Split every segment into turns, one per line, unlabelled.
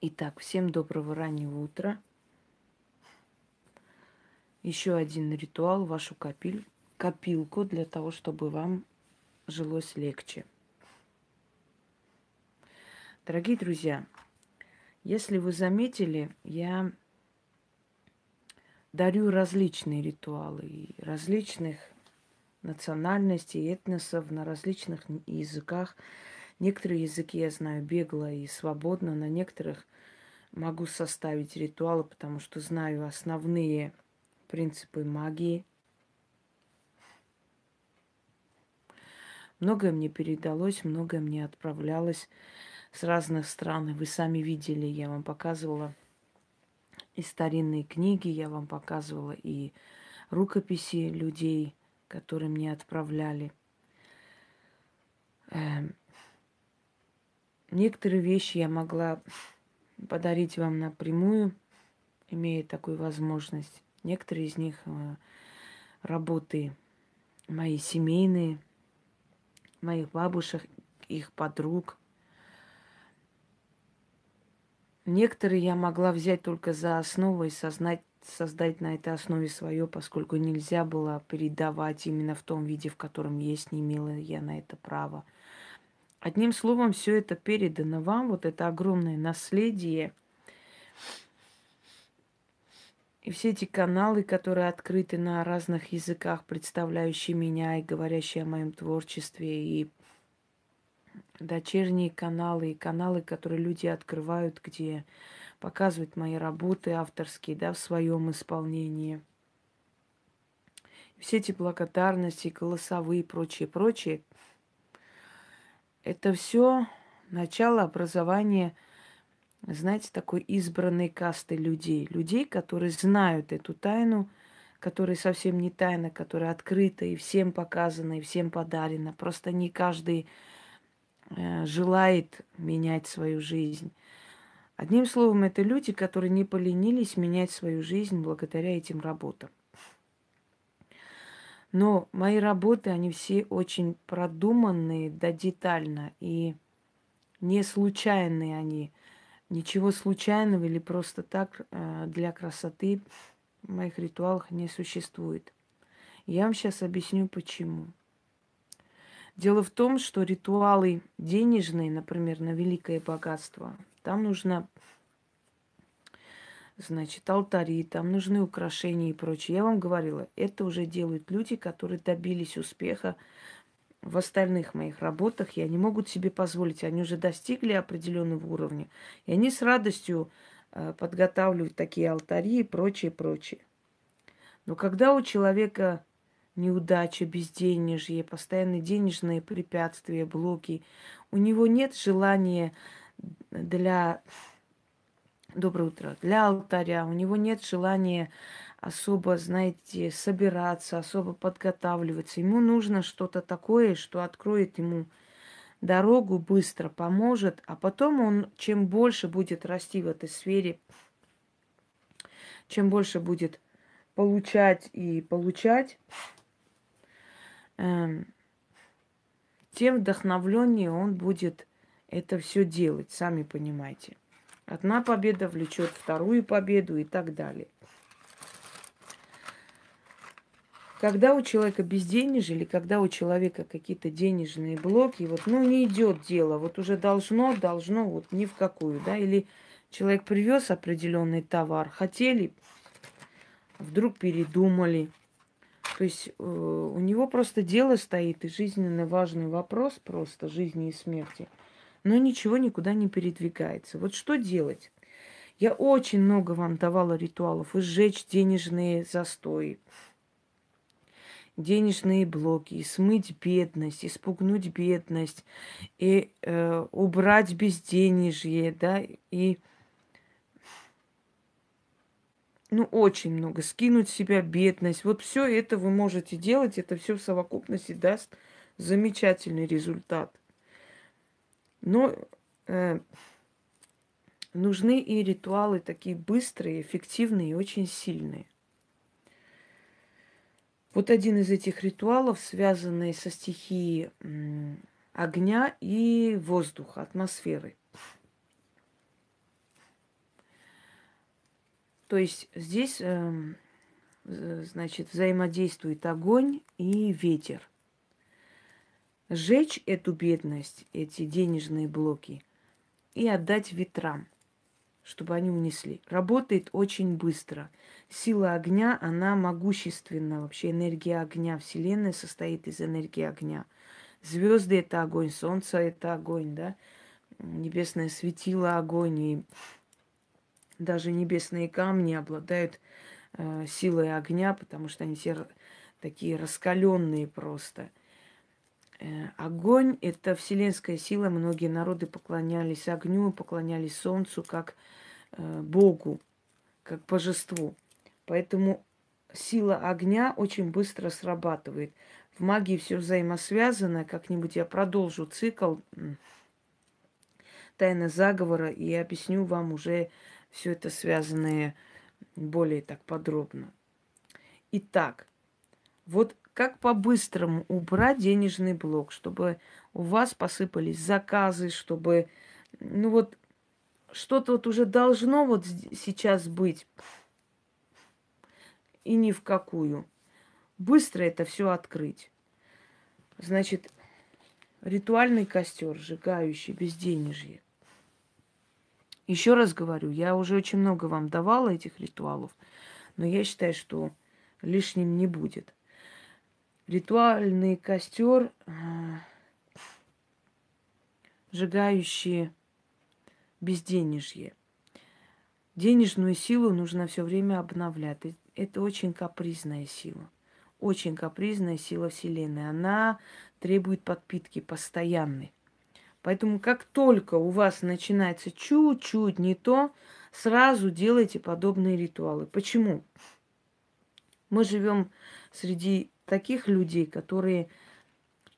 Итак, всем доброго раннего утра. Еще один ритуал в вашу копилку для того, чтобы вам жилось легче. Дорогие друзья, если вы заметили, я дарю различные ритуалы и различных национальностей, этносов на различных языках. Некоторые языки я знаю бегло и свободно, на некоторых могу составить ритуалы, потому что знаю основные принципы магии. Многое мне передалось, многое мне отправлялось с разных стран. И вы сами видели, я вам показывала и старинные книги, я вам показывала и рукописи людей, которые мне отправляли. Некоторые вещи я могла подарить вам напрямую, имея такую возможность. Некоторые из них работы мои семейные, моих бабушек, их подруг. Некоторые я могла взять только за основу и создать на этой основе свое, поскольку нельзя было передавать именно в том виде, в котором есть, не имела я на это права. Одним словом, все это передано вам, вот это огромное наследие. И все эти каналы, которые открыты на разных языках, представляющие меня и говорящие о моем творчестве, и дочерние каналы, и каналы, которые люди открывают, где показывают мои работы авторские, да, в своем исполнении. Все эти благодарности, голосовые и прочее, прочее, это все начало образования, знаете, такой избранной касты людей. Людей, которые знают эту тайну, которая совсем не тайна, которая открыта и всем показана, и всем подарена. Просто не каждый желает менять свою жизнь. Одним словом, это люди, которые не поленились менять свою жизнь благодаря этим работам. Но мои работы, они все очень продуманные, да, детально, и не случайные они. Ничего случайного или просто так для красоты в моих ритуалах не существует. Я вам сейчас объясню, почему. Дело в том, что ритуалы денежные, например, на великое богатство, там нужно, значит, алтари, там нужны украшения и прочее. Я вам говорила, это уже делают люди, которые добились успеха в остальных моих работах, и они могут себе позволить, они уже достигли определенного уровня, и они с радостью подготавливают такие алтари и прочее, прочее. Но когда у человека неудача, безденежье, постоянные денежные препятствия, блоки, у него нет желания для доброе утро, для алтаря, у него нет желания особо, знаете, собираться, особо подготавливаться. Ему нужно что-то такое, что откроет ему дорогу быстро, поможет, а потом он, чем больше будет расти в этой сфере, чем больше будет получать и получать, эм, тем вдохновленнее он будет это все делать, сами понимаете. Одна победа влечет вторую победу и так далее. Когда у человека безденежье или когда у человека какие-то денежные блоки, вот, ну, не идет дело, вот уже должно, вот ни в какую, да, или человек привез определенный товар, хотели, вдруг передумали. То есть у него просто дело стоит, и жизненно важный вопрос просто жизни и смерти, но ничего никуда не передвигается. Вот что делать? Я очень много вам давала ритуалов: и сжечь денежные застои, денежные блоки, и смыть бедность, испугнуть бедность, и убрать безденежье, да, и, ну, очень много, скинуть с себя бедность. Вот все это вы можете делать, это все в совокупности даст замечательный результат. Но э, нужны и ритуалы такие быстрые, эффективные и очень сильные. Вот один из этих ритуалов, связанный со стихией огня и воздуха, атмосферы. То есть здесь, значит, взаимодействует огонь и ветер. Сжечь эту бедность, эти денежные блоки, и отдать ветрам, чтобы они унесли. Работает очень быстро. Сила огня, она могущественна. Вообще энергия огня. Вселенная состоит из энергии огня. Звезды это огонь, солнце это огонь, да? Небесное светило огонь, и даже небесные камни обладают силой огня, потому что они все такие раскаленные просто. Огонь – это вселенская сила. Многие народы поклонялись огню, поклонялись солнцу как Богу, как божеству. Поэтому сила огня очень быстро срабатывает. В магии все взаимосвязано. Как-нибудь я продолжу цикл «Тайна заговора» и объясню вам уже все это связанное более так подробно. Итак, вот как по-быстрому убрать денежный блок, чтобы у вас посыпались заказы, чтобы, ну вот, что-то вот уже должно вот сейчас быть, и ни в какую. Быстро это все открыть. Значит, ритуальный костер, сжигающий безденежье. Еще раз говорю, я уже очень много вам давала этих ритуалов, но я считаю, что лишним не будет. Ритуальный костер, сжигающий безденежье. Денежную силу нужно все время обновлять. Это очень капризная сила. Очень капризная сила Вселенной. Она требует подпитки постоянной. Поэтому как только у вас начинается чуть-чуть не то, сразу делайте подобные ритуалы. Почему? Мы живем среди таких людей, которые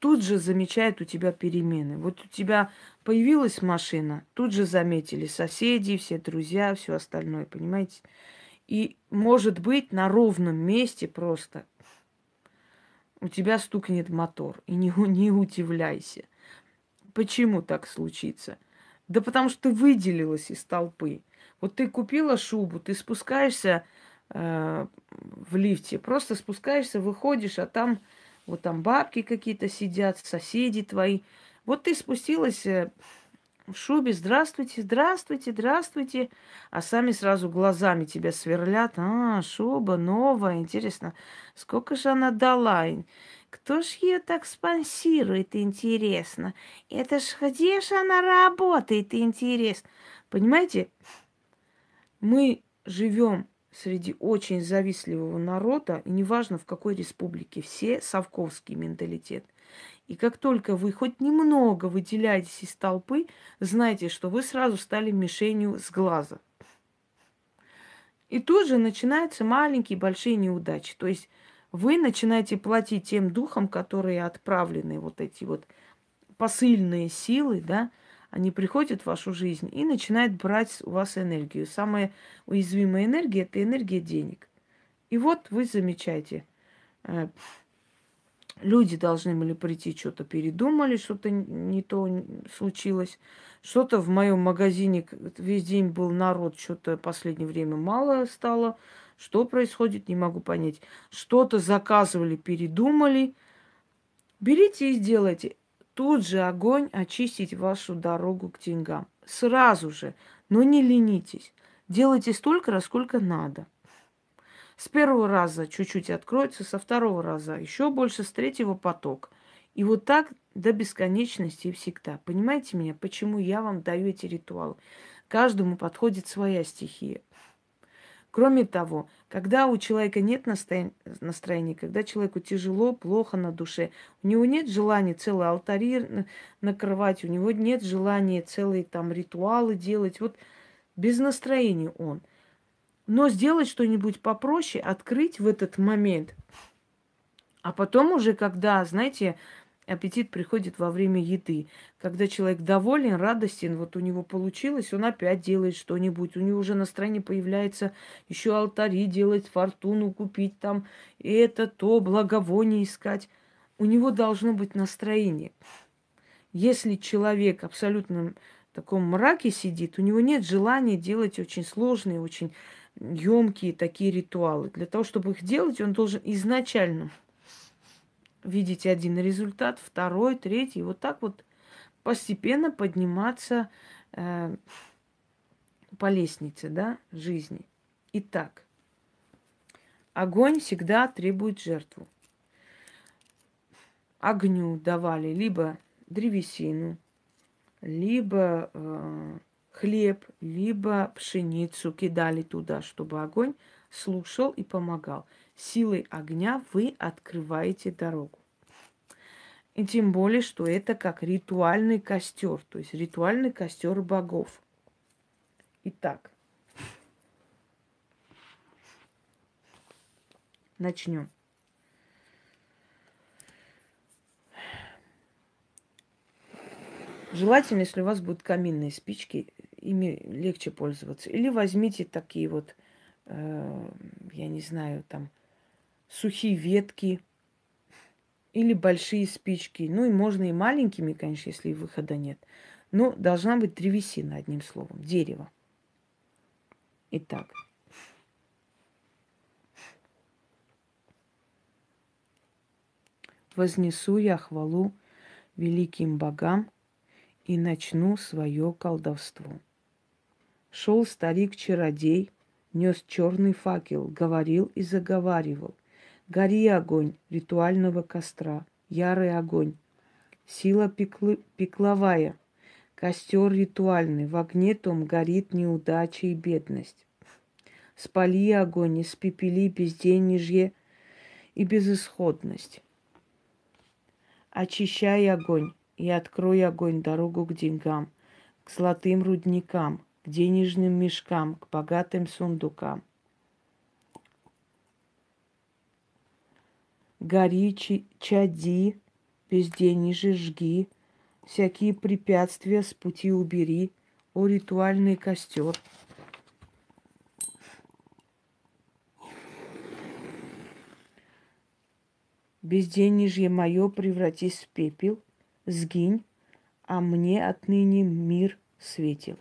тут же замечают у тебя перемены. Вот у тебя появилась машина, тут же заметили соседи, все друзья, все остальное, понимаете? И, может быть, на ровном месте просто у тебя стукнет мотор. И не удивляйся. Почему так случится? Да потому что ты выделилась из толпы. Вот ты купила шубу, ты спускаешься в лифте, просто спускаешься, выходишь, а там вот там бабки какие-то сидят, соседи твои. Вот ты спустилась в шубе, здравствуйте, здравствуйте, здравствуйте, а сами сразу глазами тебя сверлят. А, шуба новая, интересно, сколько же она дала? Кто ж ее так спонсирует, интересно? Это ж где ж она работает, интересно? Понимаете, мы живем среди очень завистливого народа, и неважно в какой республике, все совковский менталитет. И как только вы хоть немного выделяетесь из толпы, знайте, что вы сразу стали мишенью с глаза. И тут же начинаются маленькие, большие неудачи. То есть вы начинаете платить тем духам, которые отправлены, вот эти вот посыльные силы, да, они приходят в вашу жизнь и начинают брать у вас энергию. Самая уязвимая энергия – это энергия денег. И вот вы замечаете, люди должны были прийти, что-то передумали, что-то не то случилось. Что-то в моем магазине весь день был народ, что-то в последнее время мало стало. Что происходит, не могу понять. Что-то заказывали, передумали. Берите и сделайте. Тут же огонь очистить вашу дорогу к деньгам. Сразу же. Но не ленитесь. Делайте столько раз, сколько надо. С первого раза чуть-чуть откроется, со второго раза еще больше, с третьего поток. И вот так до бесконечности и всегда. Понимаете меня, почему я вам даю эти ритуалы? Каждому подходит своя стихия. Кроме того, когда у человека нет настроения, когда человеку тяжело, плохо на душе, у него нет желания целый алтарь накрывать, у него нет желания целые там ритуалы делать. Вот без настроения он. Но сделать что-нибудь попроще, открыть в этот момент. А потом уже, когда, знаете, аппетит приходит во время еды. Когда человек доволен, радостен, вот у него получилось, он опять делает что-нибудь. У него уже настроение появляется, еще алтари делать, фортуну купить там, и это то, благовоние искать. У него должно быть настроение. Если человек абсолютно в таком мраке сидит, у него нет желания делать очень сложные, очень емкие такие ритуалы. Для того, чтобы их делать, он должен изначально видеть один результат, второй, третий. Вот так вот постепенно подниматься по лестнице, да, жизни. Итак, огонь всегда требует жертву. Огню давали либо древесину, либо хлеб, либо пшеницу кидали туда, чтобы огонь слушал и помогал. Силой огня вы открываете дорогу. И тем более, что это как ритуальный костер, то есть ритуальный костер богов. Итак, начнем. Желательно, если у вас будут каминные спички, ими легче пользоваться. Или возьмите такие вот, я не знаю, там, сухие ветки или большие спички. Ну и можно и маленькими, конечно, если выхода нет. Но должна быть древесина, одним словом, дерево. Итак, вознесу я хвалу великим богам и начну свое колдовство. Шел старик-чародей, нес черный факел, говорил и заговаривал. Гори огонь ритуального костра, ярый огонь, сила пекловая, костер ритуальный, в огне том горит неудача и бедность. Спали огонь, испепели безденежье и безысходность. Очищай огонь и открой огонь дорогу к деньгам, к золотым рудникам, к денежным мешкам, к богатым сундукам. Гори, чади, безденежье жги, всякие препятствия с пути убери, о ритуальный костер. Безденежье мое превратись в пепел, сгинь, а мне отныне мир светил.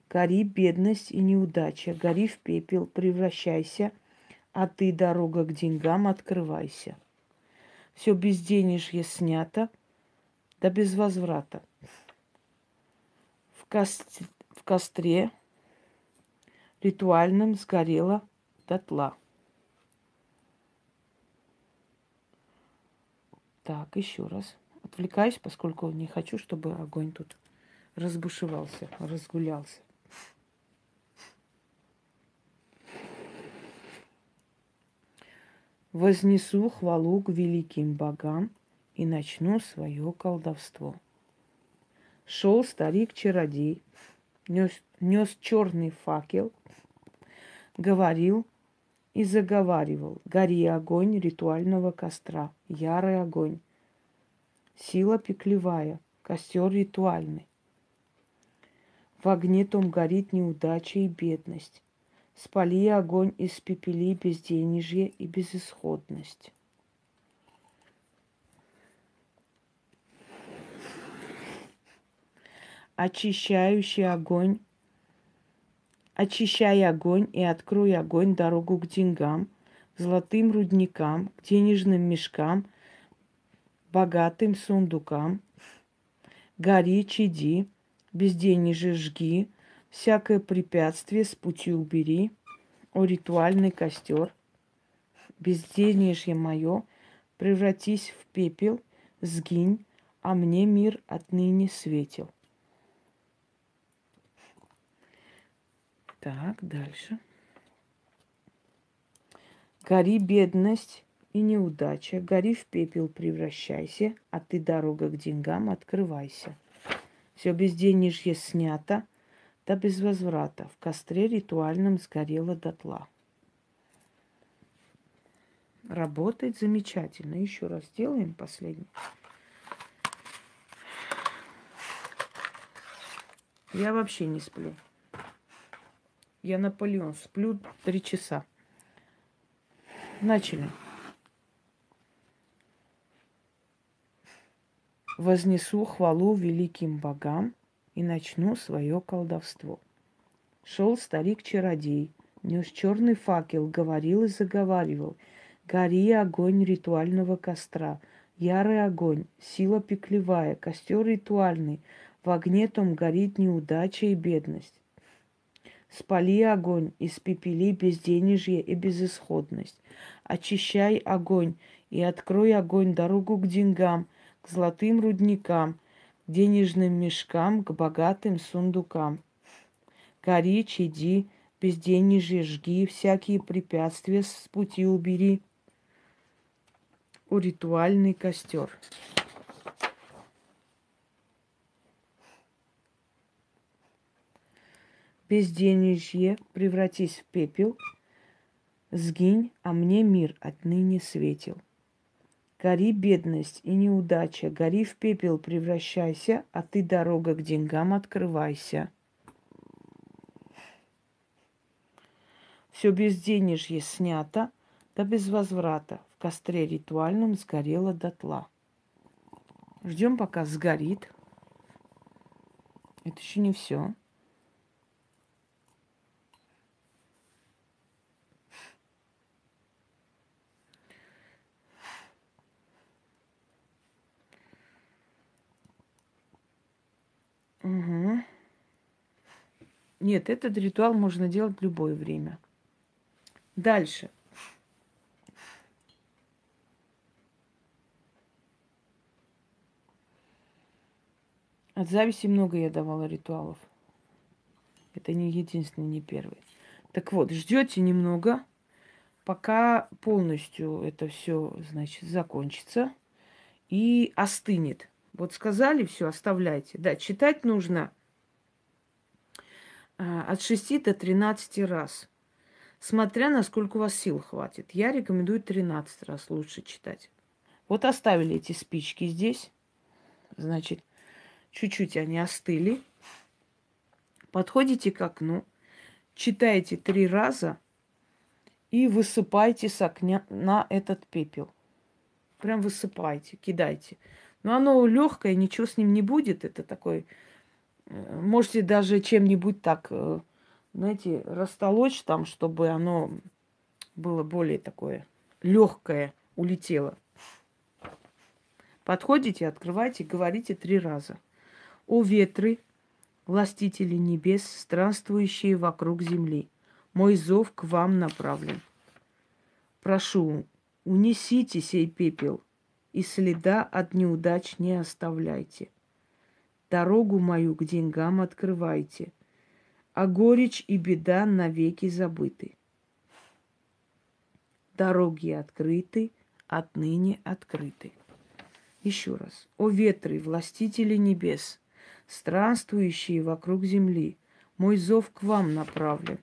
Гори бедность и неудача, гори в пепел, превращайся, а ты, дорога к деньгам, открывайся. Все безденежье снято, да без возврата. В костре ритуальном сгорело дотла. Так, еще раз. Отвлекаюсь, поскольку не хочу, чтобы огонь тут разбушевался, разгулялся. Вознесу хвалу к великим богам и начну свое колдовство. Шел старик-чародей, нес черный факел, говорил и заговаривал. Гори огонь ритуального костра, ярый огонь, сила пеклевая, костер ритуальный. В огне том горит неудача и бедность. Спали огонь, испепели безденежье и безысходность. Очищающий огонь, очищай огонь и открой огонь дорогу к деньгам, к золотым рудникам, к денежным мешкам, богатым сундукам. Гори, чади, безденежье жги, всякое препятствие с пути убери, о ритуальный костер. Безденежье мое, превратись в пепел, сгинь, а мне мир отныне светил. Так, дальше. Гори бедность и неудача, гори в пепел превращайся, а ты, дорога к деньгам, открывайся. Все безденежье снято, да без возврата. В костре ритуальном сгорело дотла. Работает замечательно. Еще раз делаем последний. Я вообще не сплю. Я Наполеон. Сплю 3 часа. Начали. Вознесу хвалу великим богам и начну свое колдовство. Шел старик-чародей, Нес черный факел, говорил и заговаривал. Гори огонь ритуального костра. Ярый огонь, сила пеклевая, костер ритуальный. В огне том горит неудача и бедность. Спали огонь, испепели безденежье и безысходность. Очищай огонь и открой огонь дорогу к деньгам, к золотым рудникам, к денежным мешкам, к богатым сундукам. Гори, чади, безденежье жги, всякие препятствия с пути убери. О, ритуальный костер. Безденежье превратись в пепел, сгинь, а мне мир отныне светил. Гори, бедность и неудача, гори в пепел превращайся, а ты, дорога к деньгам, открывайся. Все безденежье снято, да без возврата. В костре ритуальном сгорело дотла. Ждем, пока сгорит. Это еще не все. Угу. Нет, этот ритуал можно делать в любое время. Дальше. От зависти много я давала ритуалов. Это не единственный, не первый. Так вот, ждете немного, пока полностью это все, значит, закончится и остынет. Вот сказали, все, оставляйте. Да, читать нужно от 6 до 13 раз, смотря насколько у вас сил хватит. Я рекомендую 13 раз лучше читать. Вот оставили эти спички здесь. Значит, чуть-чуть они остыли. Подходите к окну, читаете 3 раза и высыпайте с окна на этот пепел. Прям высыпайте, кидайте. Но оно легкое, ничего с ним не будет. Это такой... Можете даже чем-нибудь так, знаете, растолочь там, чтобы оно было более такое легкое, улетело. Подходите, открывайте, говорите 3 раза. О ветры, властители небес, странствующие вокруг земли, мой зов к вам направлен. Прошу, унесите сей пепел, и следа от неудач не оставляйте. Дорогу мою к деньгам открывайте, а горечь и беда навеки забыты. Дороги открыты, отныне открыты. Еще раз. О ветры, властители небес, странствующие вокруг земли, мой зов к вам направлен.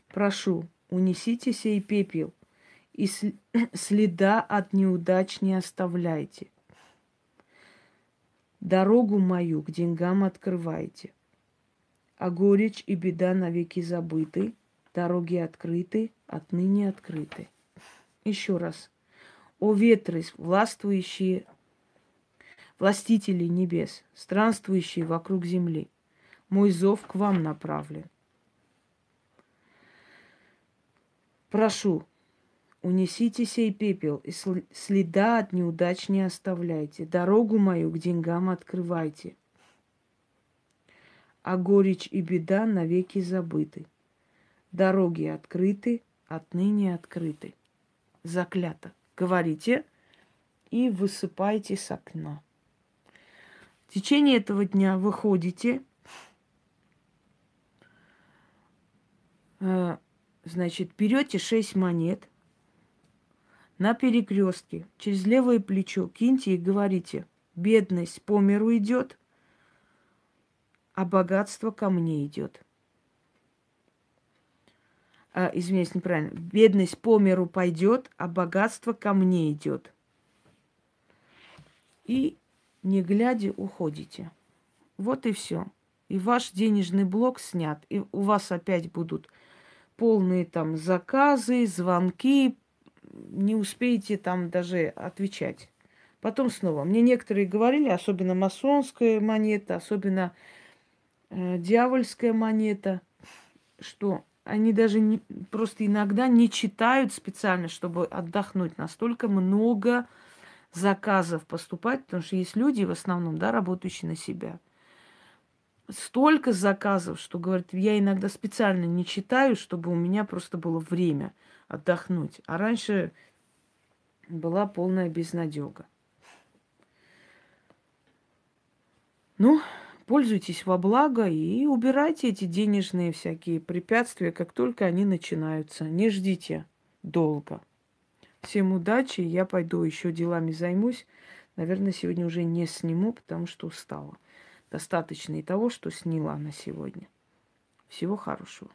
Прошу, унесите сей пепел, и следа от неудач не оставляйте. Дорогу мою к деньгам открывайте, а горечь и беда навеки забыты, дороги открыты, отныне открыты. Еще раз. О ветры, властвующие, властители небес, странствующие вокруг земли, мой зов к вам направлен. Прошу, унесите сей пепел, и следа от неудач не оставляйте. Дорогу мою к деньгам открывайте, а горечь и беда навеки забыты. Дороги открыты, отныне открыты. Заклято. Говорите и высыпайте с окна. В течение этого дня выходите, значит, берете 6 монет на перекрестке, через левое плечо киньте и говорите: бедность по миру идет, а богатство ко мне идет. Извиняюсь, неправильно. Бедность по миру пойдет, а богатство ко мне идет. И, не глядя, уходите. Вот и все. И ваш денежный блок снят. И у вас опять будут полные там заказы, звонки. Не успеете там даже отвечать. Потом снова. Мне некоторые говорили, особенно масонская монета, особенно дьявольская монета, что они даже просто иногда не читают специально, чтобы отдохнуть. Настолько много заказов поступать, потому что есть люди в основном, да, работающие на себя. Столько заказов, что, говорит, я иногда специально не читаю, чтобы у меня просто было время отдохнуть. А раньше была полная безнадега. Ну, пользуйтесь во благо и убирайте эти денежные всякие препятствия, как только они начинаются. Не ждите долго. Всем удачи, я пойду еще делами займусь. Наверное, сегодня уже не сниму, потому что устала. Достаточно и того, что сняла на сегодня. Всего хорошего.